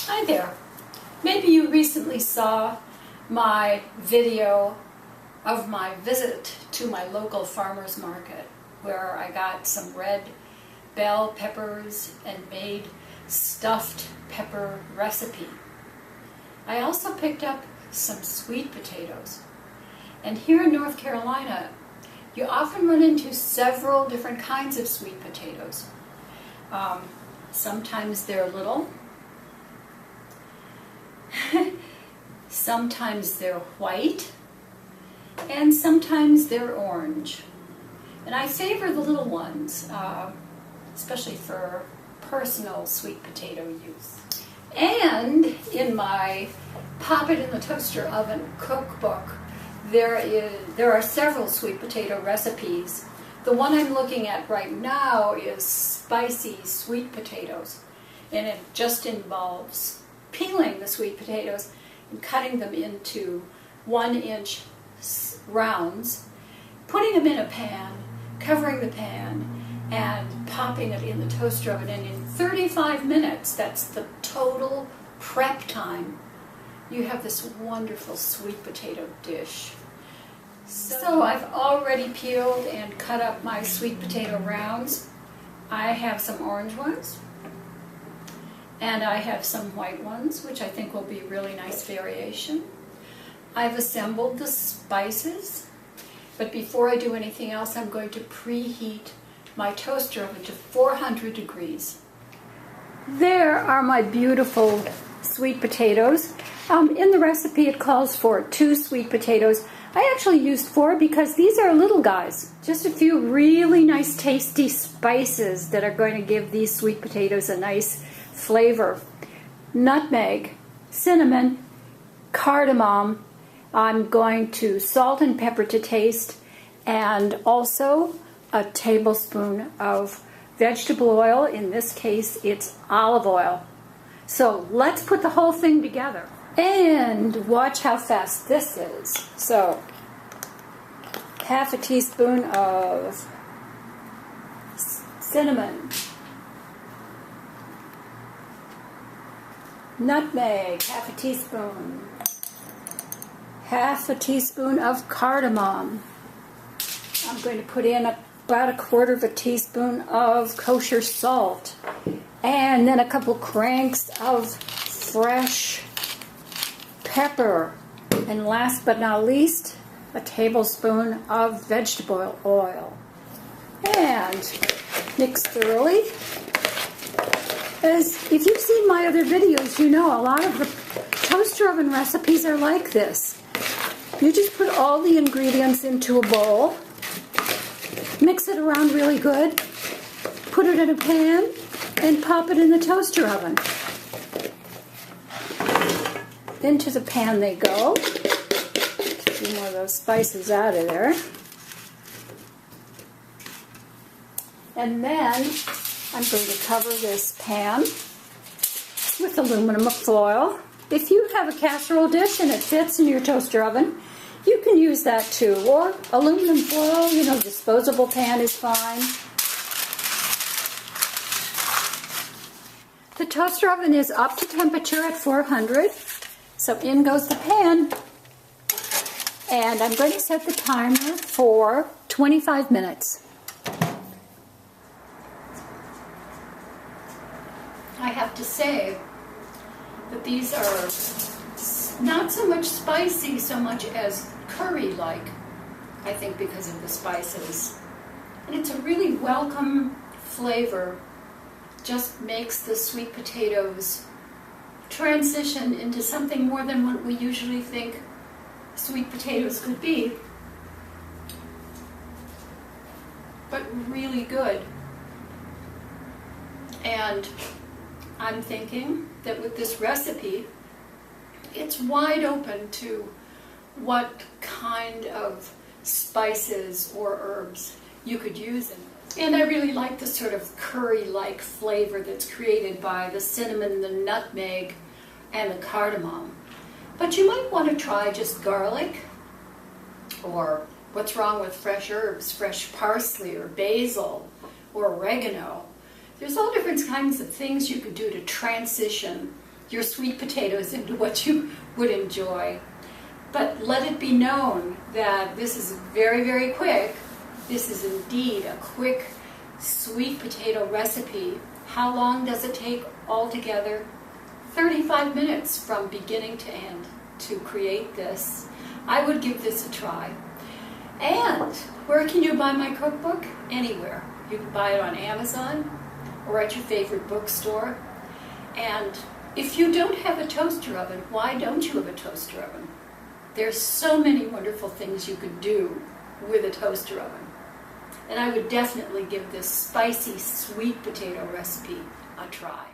Hi there. Maybe you recently saw my video of my visit to my local farmer's market where I got some red bell peppers and made stuffed pepper recipe. I also picked up some sweet potatoes. And here in North Carolina, you often run into several different kinds of sweet potatoes. Sometimes they're little. Sometimes they're white, and sometimes they're orange. And I favor the little ones, especially for personal sweet potato use. And in my Pop It in the Toaster Oven cookbook, there are several sweet potato recipes. The one I'm looking at right now is spicy sweet potatoes, and it just involves peeling the sweet potatoes and cutting them into 1-inch rounds, putting them in a pan, covering the pan, and popping it in the toaster oven. And in 35 minutes, that's the total prep time, you have this wonderful sweet potato dish. So I've already peeled and cut up my sweet potato rounds. I have some orange ones, and I have some white ones, which I think will be a really nice variation. I've assembled the spices, but before I do anything else, I'm going to preheat my toaster oven to 400 degrees. There are my beautiful sweet potatoes. In the recipe it calls for 2 sweet potatoes. I actually used 4 because these are little guys. Just a few really nice tasty spices that are going to give these sweet potatoes a nice flavor. Nutmeg, cinnamon, cardamom. I'm going to salt and pepper to taste, and also a tablespoon of vegetable oil. In this case, it's olive oil. So let's put the whole thing together. And watch how fast this is. So, half a teaspoon of cinnamon, nutmeg, half a teaspoon, half a teaspoon of cardamom. I'm going to put in about 1/4 teaspoon of kosher salt, and then a couple cranks of fresh pepper, and last but not least, a tablespoon of vegetable oil. And mix thoroughly. As if you've seen my other videos, you know a lot of the toaster oven recipes are like this. You just put all the ingredients into a bowl, mix it around really good, put it in a pan, and pop it in the toaster oven. Into the pan they go. Get a few more of those spices out of there. And then I'm going to cover this pan with aluminum foil. If you have a casserole dish and it fits in your toaster oven, you can use that too. Or aluminum foil, disposable pan is fine. The toaster oven is up to temperature at 400. So in goes the pan, and I'm going to set the timer for 25 minutes. I have to say that these are not so much spicy so much as curry-like, I think, because of the spices. And it's a really welcome flavor, just makes the sweet potatoes transition into something more than what we usually think sweet potatoes could be, but really good. And I'm thinking that with this recipe, it's wide open to what kind of spices or herbs you could use in it. And I really like the sort of curry-like flavor that's created by the cinnamon, the nutmeg, and the cardamom. But you might want to try just garlic, or what's wrong with fresh herbs, fresh parsley or basil or oregano. There's all different kinds of things you could do to transition your sweet potatoes into what you would enjoy. But let it be known that this is very, very quick. This is indeed a quick sweet potato recipe. How long does it take altogether? 35 minutes from beginning to end to create this. I would give this a try. And where can you buy my cookbook? Anywhere. You can buy it on Amazon or at your favorite bookstore. And if you don't have a toaster oven, why don't you have a toaster oven? There's so many wonderful things you could do with a toaster oven. And I would definitely give this spicy sweet potato recipe a try.